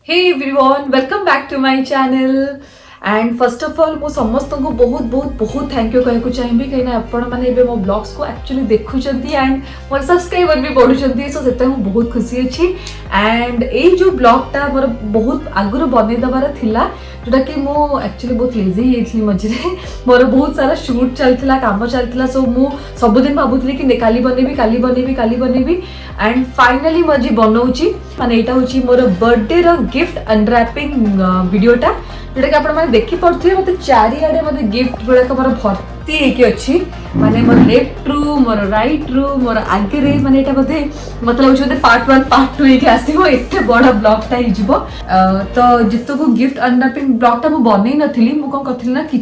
Hey everyone, welcome back to my channel and first of all मु समस्त को बहुत बहुत बहुत थैंक यू कहूँ चाहिए कहीं आपण मैंने मो ब्लॉग्स को एक्चुअली देखुंट एंड मोर सब्सक्राइबर भी बढ़ुंट सो से बहुत खुशी अच्छी एंड ये जो ब्लॉगटा मोर बहुत आगुरी बनईदेवार थिला जोटा कि मु एक्चुअली बहुत लेजी थी मझे मोर बहुत सारा शूट चलता काम चलता सो मु सबुदिन भावुली कि काली बनैबी एंड फाइनाली मजे बनाऊँगी माने यहाँ हूँ मोर बर्थडे गिफ्ट अनरैपिंग वीडियोटा जोटा कि आप देखी पड़े मत चारिड़े मत गिफ्ट गुड़ाक मोर भर्ती होती माने मोर लेफ्ट रु मोर राइट रु मोर आगे माने यहाँ बोधे मत लगे पार्ट 1 पार्ट 2 होगी आसो एत बड़ ब्लॉगटा हो तो जितक गिफ्ट अनरैपिंग ब्लॉगटा मुझे बनई नी मुझे कौन ना कि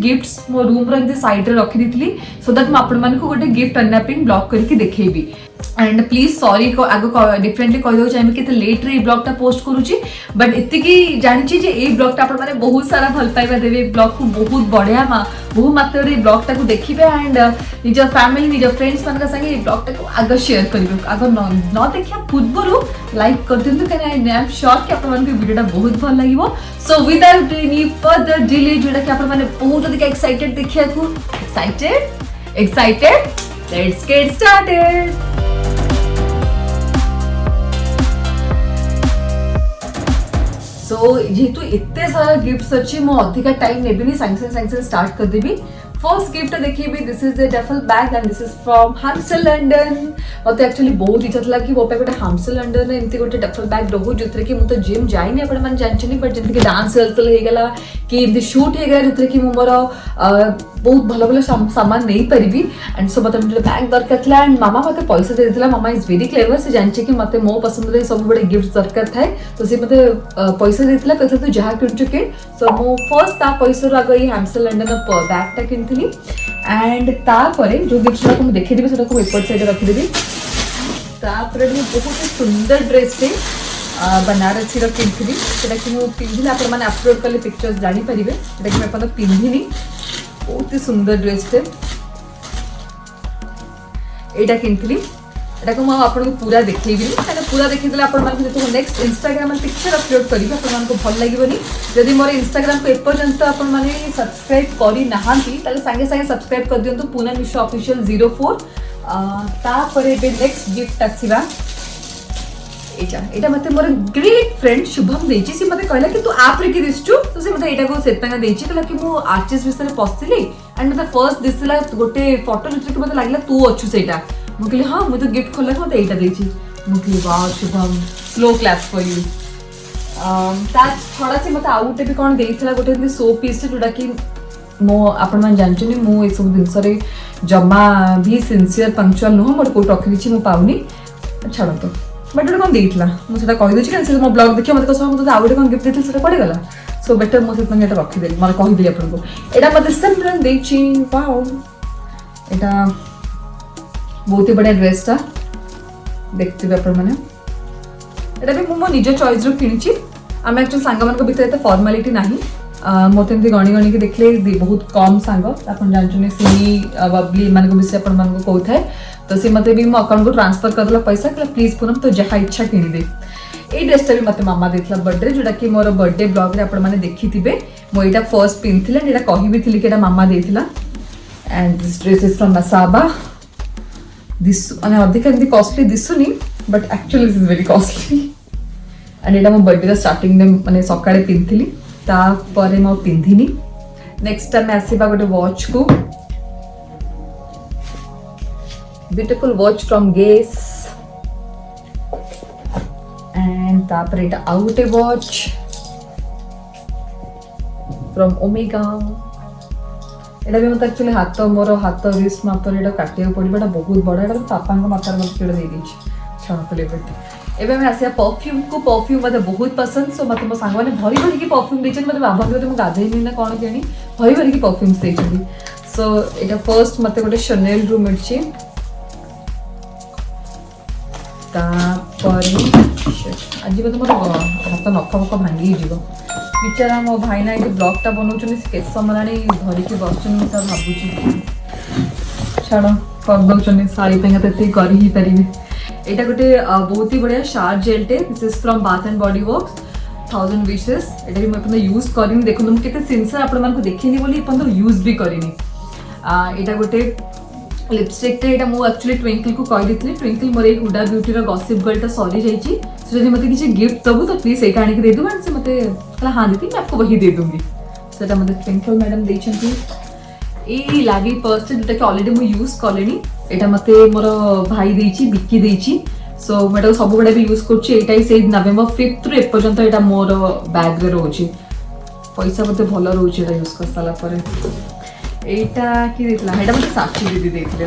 गिफ्ट्स मो रूम रे साइड रखी सो दैट मुझे गोटे गिफ्ट अनरैपिंग ब्लॉग करके देखेबी एंड प्लीज सॉरी आग डिफरेंटली कहीदेव चाहिए कि लेट रे ब्लॉगटा पोस्ट करुच्ची बट एति जानी ये ब्लॉगटा आप बहुत सारा भल पाइबा देवे ब्लॉग को बहुत बढ़िया बहु मात्रा ब्लॉगटा को देखिए एंड निज फैमिली निज फ्रेंड्स मान संगे ब्लॉगटा को आग शेयर करेंगे आग न देखा पूर्व लाइक कर दिंतु कहीं आई एम श्योर कि आप वीडियोटा बहुत भल लगे so without any further delay जोटा कि आप बहुत अधिक एक्साइटेड देखा एक्साइटेड लेट्स गेट स्टार्टेड। सो जेहेतु एते सारा गिफ्ट्स अच्छी मो अधिका टाइम नेबिनी सांगे स्टार्ट कर देबी। फर्स्ट गिफ्ट देखिए this is a duffel bag and this is from Hamster London मत एक्चुअली बहुत इच्छा था कि मो पे गोटे हाम्स्टर लंडन एमती गोटे डफल बैग रहू जो कि मुझे जिम जाइनी आपने जानते बट जमी डांस रिहर्सल होगला कि एमती शूट होगला जो कि मोर बहुत भल भल सामान नहीं पारि एंड सो मतलब मुझे बैग दरकार था एंड मामा मत पैसा दे देला मामा इज वेरी क्लेवर से जाने कि मत मो पसंद सब बड़े गिफ्ट दरकार थाए तो सी मत पैसा देता कहते तू जहाँ किणुचु किण सो मो फर्स्ट ता पैसा आग ये हाम्स्टर लंडन बैगटा किनी एंड तापर जो गिफ्ट गुड़ा मुझे देखी से एपट साइड रखीदेवी तापर बहुत सुंदर ड्रेस टे बनारसी किनी कि मुझे पिंधि आपने अपलोड कले पिक्चर्स जानीपर कि मुझे पिंधिनी बहुत ही सुंदर ड्रेस टे यहाँ किनी एटा को आपको पूरा देखेबी पूरा देखीदे आप नेक्स्ट इंस्टाग्राम पिक्चर अपलोड करी आपको भल लगे जदि मोर इंस्टाग्राम को एपर्यंत आपने सब्सक्राइब करना सांगे सांगे सब्सक्राइब कर दिंतु पूनम मिश्रा ऑफिशियल 04 तापर नेक्स्ट गिफ्ट आसवा यहाँ मत मोर ग्रेट फ्रेंड शुभम देची सी मते कहला कि तू आप रे कि दिसचु तो से मते एटा को सेतंगा देची कहला कि मु आर्टिस्ट विषय पसली एंड मते फर्स्ट दिसला गोटे फोटो जो कि मते लागला तू अच्छु सेटा मु कहली हाँ मुझे गिफ्ट खोला मत यहाँ देची मुझे wow Shubham slow claps for you छड़ा से मत आउ गोटे भी कौन देइथिला गोटे सो पीस जोटा कि मो आपण जानते मु सब जिनस जमा भी सिंसियर पंक्चुअल नुह मोटे कौट रखी मुझे पाऊनी छाड़ तो बट गोटे कौन देइथिला मुझे कहीदे कहीं मो ब्लॉग देखिए मत मुझे आउ गोटे कौन गिफ्ट देती से पड़े गला सो बेटर मुझे रखीदेली मतलब कहीदेली आपको यहाँ मत सिमरन देची वाओ यहाँ बहुत ही बढ़िया ड्रेसटा देखते भी मो निज चॉइस रू कि आम एक्चुअली सांग मान भर फॉर्मालिटी ना मत गणी गणी देखले बहुत कम सांग आप जानते सिमी बबली मान विषय कहता है तो सी मत भी मो अकाउंट को ट्रांसफर करदेला पैसा प्लीज पूनम तो जहाँ इच्छा किणदे ये ड्रेसटा भी मत मामा देता बर्थडे जोटा कि मोर बर्थडे ब्लॉग रे आपने देखी थे मुझे फर्स्ट पिंधि एंड कही भी थी कि मामा देता and this dress is from Masaba this माने अधिक एमती कॉस्टली दिसुनी but actually this is very costly and यहाँ मो बर्थडे स्टार्टिंग में माने सकाळे पिंधि तापर मो पिंधिनी नेक्स्ट टाइम आसीबा गोटे वॉच को beautiful watch from Guess and तापर यहाँ आउ गोटे वॉच फ्रॉम ओमेगा एटा भी मतलब एक्चुअली हाथ मोर हाथ रिस्ट मापर यहाँ काटा पड़ा बहुत बड़ा यहाँ पापा मातार मतलब दे छाड़े एवं आसिया परफ्यूम को परफ्यूम मतलब बहुत पसंद सो मतलब मो सांग मैंने भरी भरी की परफ्यूम देते मतलब भाभी मुझे गाधेनी ना कौन के भरी भरी की परफ्यूम्स देती सो यहाँ फर्स्ट मत गोटे शनेल रू मिली आज मतलब मोर हाथ नख फक भांगी बिचारा मो भाई ना ये ब्लॉगटा बनाऊँ के समय धरिकी बस भावुँ छाड़ कर शाढ़ी पे कर ही पारे यहाँ गोटे बहुत ही बढ़िया शार्प जेल टे this is from bath and body works 1000 wishes एटा भी मैं यूज करिनी देखो तुम केते सिंसियर आपण मानको देखिनी बोली अपन यूज भी करिनी एटा गोटे लिपस्टिक एटा मु एक्चुअली ट्विंकल को कहि दिथली ट्विंकल मोर ए हुडा ब्यूटी रो गॉसिप गर्ल टा सॉरी जाईची सो जदी मते किछि गिफ्ट दबो तो प्लीज एटा आनी के दे दो एंड से मते कहला हां दीदी मैं आपको वही दे दूंगी सेटा मते ट्विंकल मैडम देछंती ए लागी पर्स जोटा कि ऑलरेडी मु यूज कलेनी एटा मते मोर भाई देछि बिक्की देछि सो मैं सब गुड़ा भी यूज करछि एटा ही से नवेम्बर 5th रु एपर्यंत एटा मोर बैग रे रोछि पैसा मते भलो रोछि एटा यूज कर साला पर एटा कि देतला एटा मते साक्षी दीदी देथिले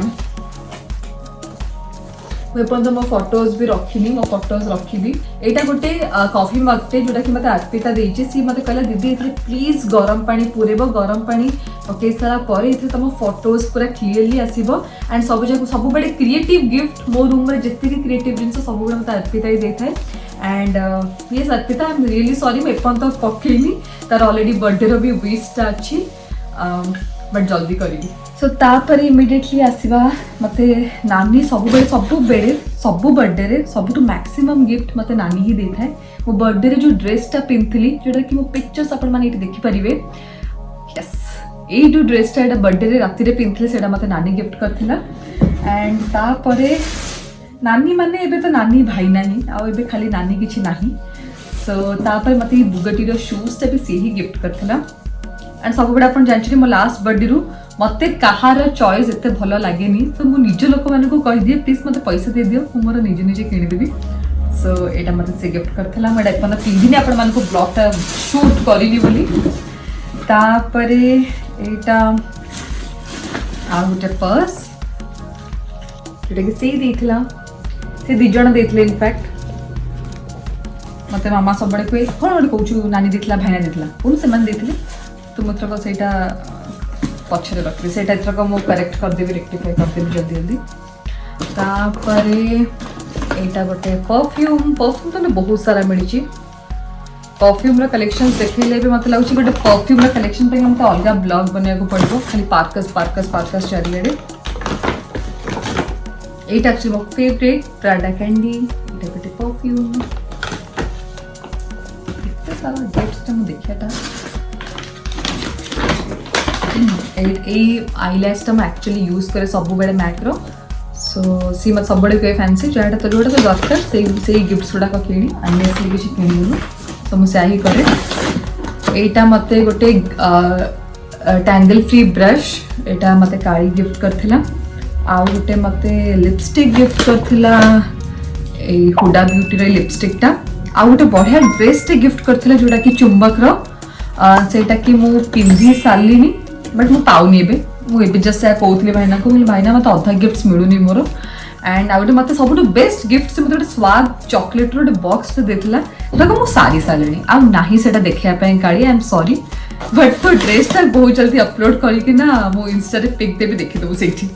मैं मो फोटोज भी रखिनी मो फोटोज रखी एटा गोटे कॉफी मगटे जोटा कि मते अर्पिता देछि सी मते कहला दीदी एथरे प्लीज गरम पानी पुरेबो गरम पानी ओके सारा पर एथरे तम फोटोज पूरा क्लियरली आसीबो एंड सब बड़े क्रिएटिव गिफ्ट मो रूम रे जत्ते भी क्रिएटिव जिंस सब बड़े मते अर्पिता ही देथाय एंड ये Arpita I am really sorry मैं एपन तो पकेनी तार ऑलरेडी बर्थडे रो भी विश ता अछि बट जल्दी करी सो तापर इमिडिएटली आसीबा मते नानी सब बर्थडे रे सबुठु मैक्सिमम गिफ्ट मते नानी ही देता है वो बर्थडे रे जो ड्रेस टा पिंथली जोटा कि मो पिक्चर्स अपन माने एटी देखि परिबे यस ए जो ड्रेस टा एटा बर्थडे रे राती रे पिंथले सेटा मते नानी गिफ्ट करथिला एंड तापरे नानी माने एबे तो नानी भाई नाही आ एबे खाली नानी किछि नाही सो तापर मते बुगटी रो शूज टा भी से ही गिफ्ट करथिला एंड सब गुड़ा अपन जानछि मो लास्ट बर्थडे रु मते कहार चॉइस एते भलो लागेनी तो मु निज लोक माने को कहि दिए प्लीज मते पैसा दे दियो मु मोर निजे किनि देबी सो एटा मते से गिफ्ट करथला मैं अपन 3 दिन अपन मान को ब्लॉग ता शूट करिनी बोली तापरे एटा आ गोटे पर्स जेटा कि से देथला से दी जण देथले इनफैक्ट मते मामा सब बड़े कोइ कोन कहू नानी देथला भाईना देथला कोन से मन देथले तो मतलब को सेटा पछरे रखली सेटा इतरा को मो करेक्ट कर देबी रेक्टिफाई कर देबी जल्दी जल्दी तापरे एटा गोटे परफ्यूम तो ने बहुत सारा मिली परफ्यूम रा कलेक्शन देखले भी मतलब लागु गोटे परफ्यूम रा कलेक्शन पे हमते अलगा ब्लॉग बनिया को पड़बो खाली पार्कस चारियाडे एटा एक्चुअली मो फेवरेट प्राडा कैंडी एटा गोटे परफ्यूम इतना सारा गिफ्ट्स तो देखियाटा आईलैश टा एक्चुअली यूज करे सब बेले मैक रो सो सी मत सब बड़े फैंसी जोटा तो जोटा तो दरकार से गिफ्ट्स गुड़ा किणी अन्य किसी किणुनु तो मुझे ही करे एटा मते गोटे टैंगल फ्री ब्रश एटा मते काली गिफ्ट करथिला आ गोटे मते लिपस्टिक गिफ्ट करथिला ए हुडा ब्यूटी रे लिपस्टिक टा आ गोटे बढ़िया ड्रेस टे गिफ्ट करथिला जोटा कि चुंबक रो सेटा कि मु पिंधी सारलिनी बट मु पाउनी एबे मु एबे जस्ट से कहउतले भाईना को भाईना मते अधा गिफ्ट्स मिलुनी मोर एंड आ गोटे मते सबुठु बेस्ट गिफ्ट से मते स्वाद चॉकलेट रो बॉक्स देथिला एटा को मु सारी सारलिनी आ नाही सेटा देखिया पे काली आई एम सॉरी बट तो ड्रेस टा बहुत जल्दी अपलोड करी कि ना मु इंस्टा रे पिक देबे देखि दबो सेठी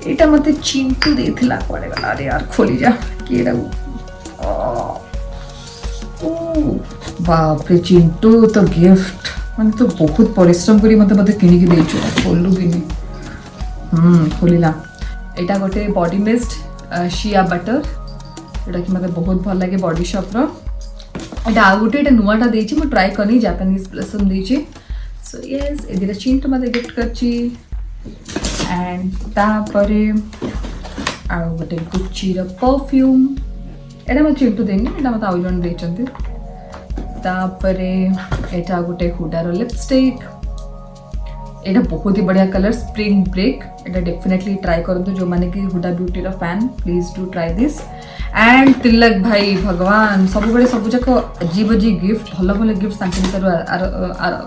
एटा मते चिंटू देथिला पड़े गला अरे यार खोली जा केडा बाप रे चिंटू तो गिफ्ट मैंने तो बहुत परिश्रम करी मते किणी के देछु खोलु भी नहीं खोलिला एटा गोटे बॉडी मिस्ट शिया बटर एटा कि मते बहुत भल लागे बॉडी शॉप रो एटा आ गोटे एटा नुआटा देछि म ट्राई करनी जापानीज प्लसम देछि सो यस एदिरा चिंटू मते गिफ्ट करछि एंड तापरे आ गोटे गुच्ची रो परफ्यूम एटा म चिंटू देनी एटा मते आउ जण देछंती तापरे एटा गोटे हुडार लिपस्टिक एटा बहुत ही बढ़िया कलर स्प्रिंग ब्रेक एटा डेफिनेटली ट्राई करंतु जो माने कि हुडा ब्यूटी रो fan please do try this and Tilak भाई भगवान सब बड़े सब जाक अजीब अजीब गिफ्ट भल गिफ्ट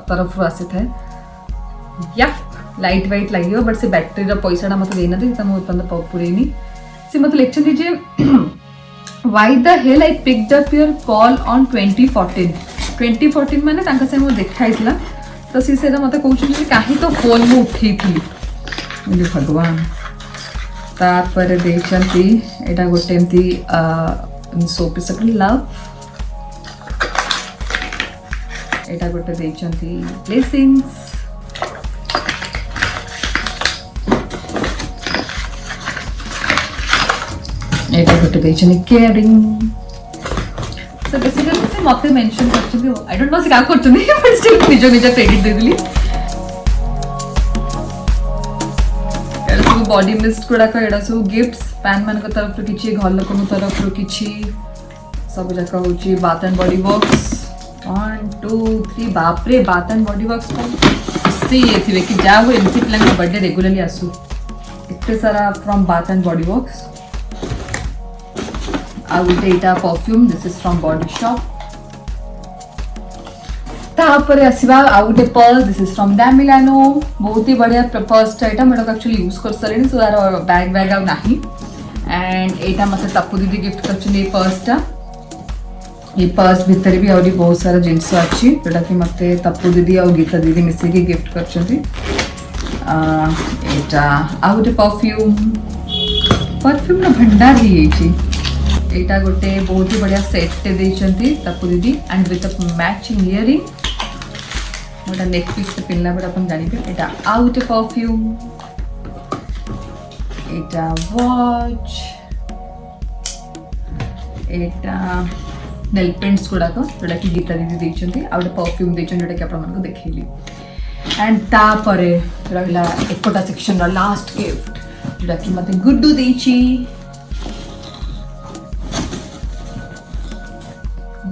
तरफ आसी था या लाइट वाइट लगे बट से बैटरी रो पैसा मत देना था मुझे पुरेनी से मतलब लिखते दीजिए why the hell I picked up your call on 2014 माने तांका से मो देखाइतला तो सी सेरा मते कहउछ कि काहे तो फोन मु उठेइथली मुझे भगवान तापर देखंती एटा गोटे एमती सोपी सकल लव एटा गोटे देखंती ब्लेसिंग्स एटा गोटे देछनी केयरिंग सो बेसिकली से मते मेंशन करछथि आई डोंट नो से का करछथि बट स्टिल निज निज क्रेडिट दे दिली एडा सब बॉडी मिस्ट गुडा का एडा सब गिफ्ट्स पैन मान को तरफ रु किछि घर लोक को तरफ रु किछि सब जका होछि बाथ एंड बॉडी वर्क्स 1 2 3 बाप रे बाथ एंड बॉडी वर्क्स पर से ये थी कि जा हो एमसी प्लान का बर्थडे रेगुलरली आसु इतने सारा from bath and body works I will take a perfume. This is from Body Shop. तापरे आसीबा आ गोटे purse. This is from Dam Milano. बहुत ही बढ़िया पर्स टाइटा मैं एक्चुअली यूज कर सरेनी सो यार बैग बैग आ नाही एंड एटा मते तप्पू दीदी गिफ्ट करछन ए पर्सटा. ये पर्स भीतर भी आउरी बहुत सारा जिंस अछि जोटा कि मते तप्पू दीदी और गीता दीदी मिसे के गिफ्ट करछथि. एटा आ गोटे परफ्यूम ना भंडार ही छी. एटा गोटे बहुत ही बढ़िया सेट टे देइछंती तप्पू दीदी and with a matching earring मोटा नेक पीस पे पिनला बड अपन जानि पे. एटा आ गोटे परफ्यूम. एटा वॉच. एटा नेल पेंट्स गुडा को जोटा कि गीता दीदी देइछंती आ गोटे परफ्यूम देइछन जोटा कि अपन मन को देखैली एंड ता परे रहला एकोटा सेक्शन रा लास्ट गिफ्ट जोटा कि मते गुड्डू देइछि.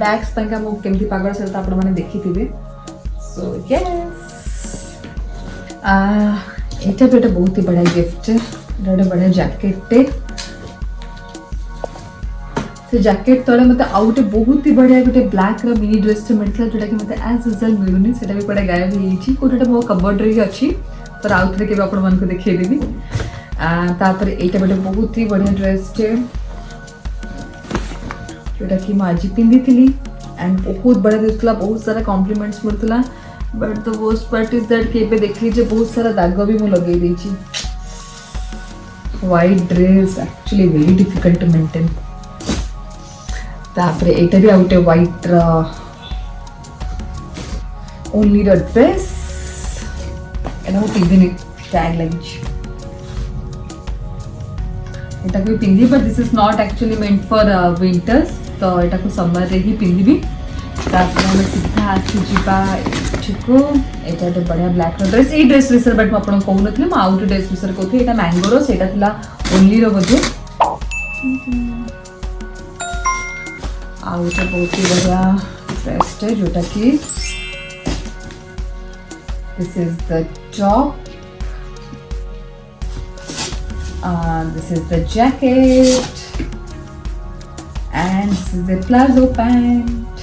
बैग्स पंका मो केमती पागल से आपण माने देखि थिबे सो यस एटा बेटा बहुत ही बड़ा गिफ्ट है. एटा बड़ा जैकेट टे से जैकेट तले मते आउट बहुत ही बढ़िया गोटे ब्लैक रो मिनी ड्रेस टे मिलथला जोटा कि मते एज यूजुअल मिलुनी सेटा भी पड़ा गायब हो छी कोटा मो कबर्ड रे अछि पर आउट रे के आपण मन को देखै देबी. तापर एटा बेटा बहुत ही बढ़िया ड्रेस टे जोटा कि मैं आज पिंधि थी एंड बहुत बड़ा दिखला बहुत सारा कॉम्प्लीमेंट्स मिलता but the worst part is that के देख लीजिए बहुत सारा दाग भी मैं लगे देछि. White dress actually very difficult to maintain. तापर एटा भी out white only the dress एना पिंधि टैग लगी एटा को पिंधि but this is not actually meant for winters तो एटा को समर रे ही पिंधिबी. तापर हम सीधा आसी जिबा एठको एटा तो बढ़िया ब्लैक ड्रेस ए ड्रेस विसर बट मैं आपन कहू नथले मैं आउट ड्रेस विसर कहथि एटा मैंगो रो सेटा थिला ओनली रो बजे आउट बहुत ही बढ़िया ड्रेस है जोटा कि this is the top. This is the jacket and this is the palazzo pant.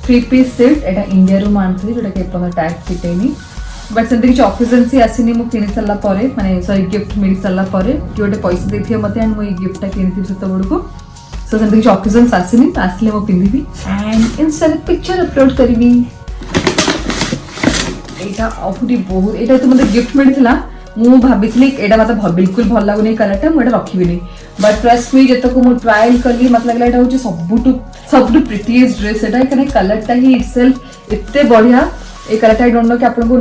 3-piece set. Etah India रो मानथि जोटा के अपन टैग फिटेनी बट सेंति कि ऑकेजन से आसीनी मु किनि सल्ला परे माने सॉरी गिफ्ट मिल सल्ला परे जोटे पैसा देथिए मते एंड मु ई गिफ्टटा किनिथि सत बडको सो सेंति कि ऑकेजन आसीनी आसले मु पिंधिबी एंड इंस्टा पिक्चर अपलोड करबी. एटा अहुरी बहुत एटा तो मते गिफ्ट मिलथिला मु भाबितली एटा मते बिल्कुल भल लागुनी कलरटा मु एटा रखिबिनी बट ट्रस्ट मी जतो को मु ट्रायल करली मत लागला एटा होची सबटु प्रिटीएस्ट ड्रेस एटा कने कलरटा ही इटसेल्फ इत्ते बढ़िया ए कलरटा आई डोंट नो कि आपन को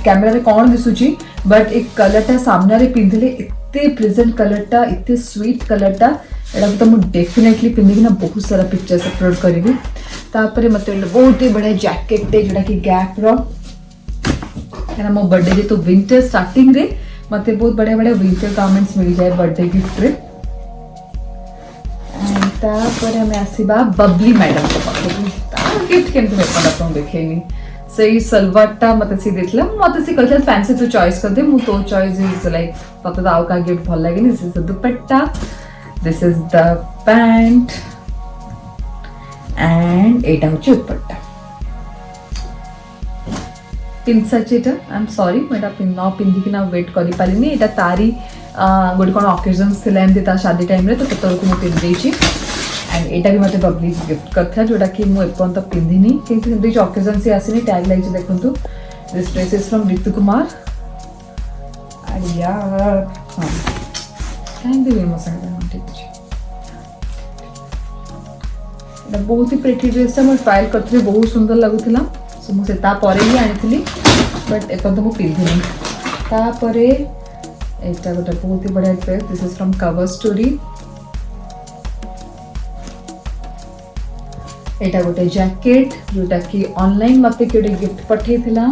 कैमरा रे कोन दिसुची बट एक कलरटा सामने रे पिंधले इत्ते प्रेजेंट कलरटा इत्ते स्वीट कलरटा एटा तो मु डेफिनेटली पिंधिबी ना बहुत सारा पिक्चर्स अपलोड करबी. तापरे मते बहुत ही बढ़िया जैकेट टे जोटा कि गैप रो एना मो बर्थडे जे तो विंटर स्टार्टिंग रे मते बहुत बढ़िया बढ़िया विंटर गारमेंट्स मिल जाए बर्थडे गिफ्ट रे. एंड तापर हमें आसीबा बबली मैडम को पाखु ता गिफ्ट केन तुम अपन देखेनी सही सलवारटा मते सी देखला मते सी कहला फैंसी तू चॉइस कर दे मु तो चॉइस इज लाइक पता दाव का गिफ्ट भल लागे this is the dupatta this is the pant and एटा होची दुपट्टा. पिंसाचेटा आई एम सॉरी मेटा पिन न पिंधि कि ना वेट करि पालिनी एटा तारी गोटे कोन ओकेजन्स थिला एमती ता शादी टाइम रे तो केतर को मु पिन देछि एंड एटा भी मते बबली गिफ्ट करथा जोटा कि मु एपन तो पिंधिनी किंतु दे ओकेजन से आसीनी टैग लाइछ देखंतु this dress is from Ritu Kumar and यार हां थैंक यू वेरी मच ठीक अछि. एटा बहुत ही प्रिटी ड्रेस था मु ट्रायल करथि बहुत सुंदर लागुथिला सो मु सेता परे ही आनिथिली बट एपन तो मु पिंधिनी. तापरे एटा गोटे बहुत ही बढ़िया dress this is from cover story एटा गोटे जैकेट जोटा कि ऑनलाइन मते केडे गिफ्ट पठे थिला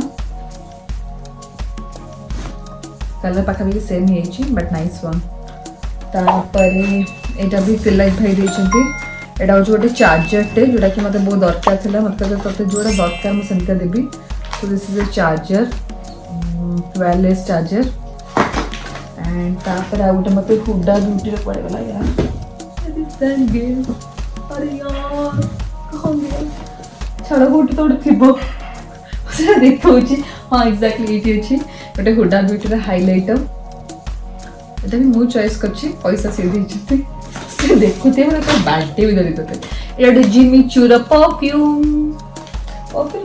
कलर पाखा same he but nice one तापरे एटा भी तिलक भाई देछंती एटा हो गोटे चार्जर टे जोटा कि मते बहुत दरकार थिला मतलब तते जोड़ा दरकार म संख्या देबी so this is a charger wireless charger and तापर आ गोटे मते हुडा ब्यूटी रे पड़े गला यार दिस गिफ्ट अरे यार कौन दिया छाड़ गोटे तो थिबो से देखौची हां एक्जेक्टली इटी अछि गोटे हुडा ब्यूटी रे हाइलाइटर एटा भी मु चॉइस करछि पैसा से देछि से देखुते मतलब तो बर्थडे भी धरि तते एटा जिमी चूरा परफ्यूम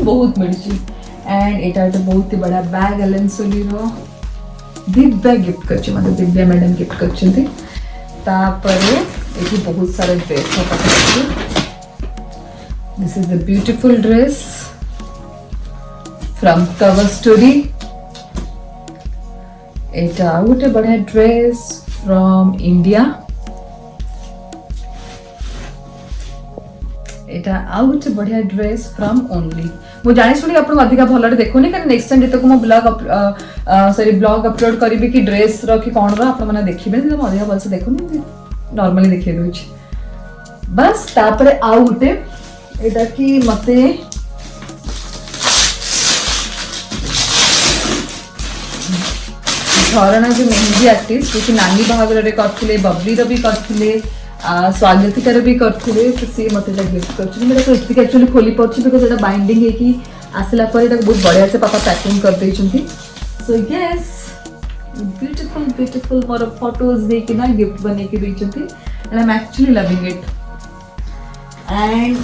बहुत मिलछि एंड एटा तो बहुत ही बड़ा बैग एलन सोली रो दिव्या गिफ्ट करछि मतलब दिव्या मैडम गिफ्ट करछन्ती तापरे एठी बहुत सारे ड्रेस पकड़छि this is a beautiful dress from cover story एटा गोटे बढ़िया ड्रेस फ्रॉम इंडिया एटा आउ गोटे बढ़िया ड्रेस फ्रॉम ओनली मु जानि सुनी आपन अधिका भलरे देखोनी कारण नेक्स्ट टाइम जेतको मो ब्लॉग अपलोड करिबि कि ड्रेस रो कि कोन रो आपन माने देखिबे जे अधिका भलसे देखोनी नॉर्मली देखि दोछि बस तापरे आउ गोटे एटा कि मते झरणा जो मेहंदी आर्टिस्ट जो कि नानी बाहागर रे करथिले बबली रो भी करथिले स्वागतिकार भी करथिले तो सी मते गिफ्ट करछि मेरा तो इतनी एक्चुअली खोली पड़छि बिकॉज़ एटा बाइंडिंग है कि आसला पर एटा बहुत बढ़िया से पापा पैकिंग कर दै छथि so yes beautiful more photos दे कि ना गिफ्ट बने के दै छथि and I am actually loving it and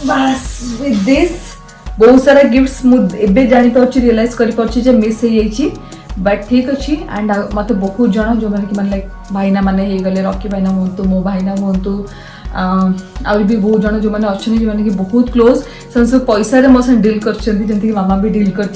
बस विद दिस बहुत सारा गिफ्ट्स मु एबे जानि पड़छि रियलाइज करि पड़छि जे मिस हे जाइछि बट ठीक अच्छी एंड मत बहुत जन जो मैंने कि मैंने लाइक भाईना मैंने हो गले रॉकी भाईना हूँ मो भाईना हूँ आउ भी बहुत जन जो मैंने अच्छे जो मैंने कि बहुत क्लोज से सब पैसा मो से डील कर मामा भी डील कर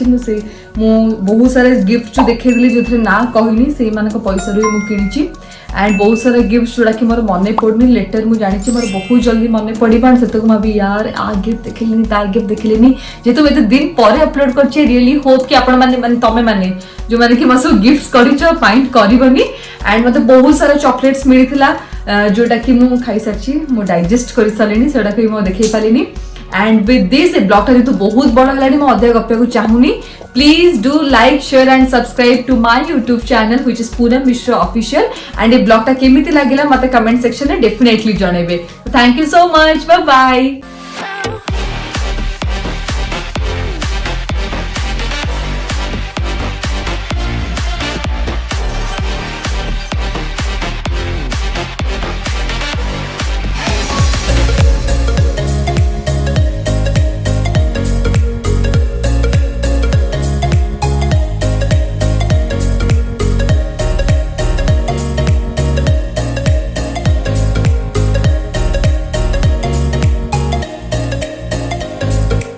बहुत सारे गिफ्ट जो देखी जो ना कहनी से पैसा कि एंड बहुत सारा गिफ्ट जोड़ा कि मोर मन पड़नी लेटर मुझे जानी मोर बहुत जल्दी मन पड़ा से भाभी यार आ गिफ्ट देखिले तार गिफ्ट देखिले जेहेतु एत दिन पर अपलोड कर रियली होप कि आपण मैंने तमें मैंने जो मैंने कि मत सब गिफ्ट कर माइंड करनी एंड मत बहुत सारा चॉकलेट्स मिलता जोटा कि मुझे खाई सारी मुझे डाइजेस्ट कर सारे से देखे पारे and with this a blog जेहतु बहुत बड़ा है अधिक गपिया चाहूनी please do like share and subscribe to my YouTube channel which is Poonam Mishra official and a blog टा केमिति लागिला मते कमेंट सेक्शन में डेफिनेटली जणेबे thank you so much bye bye.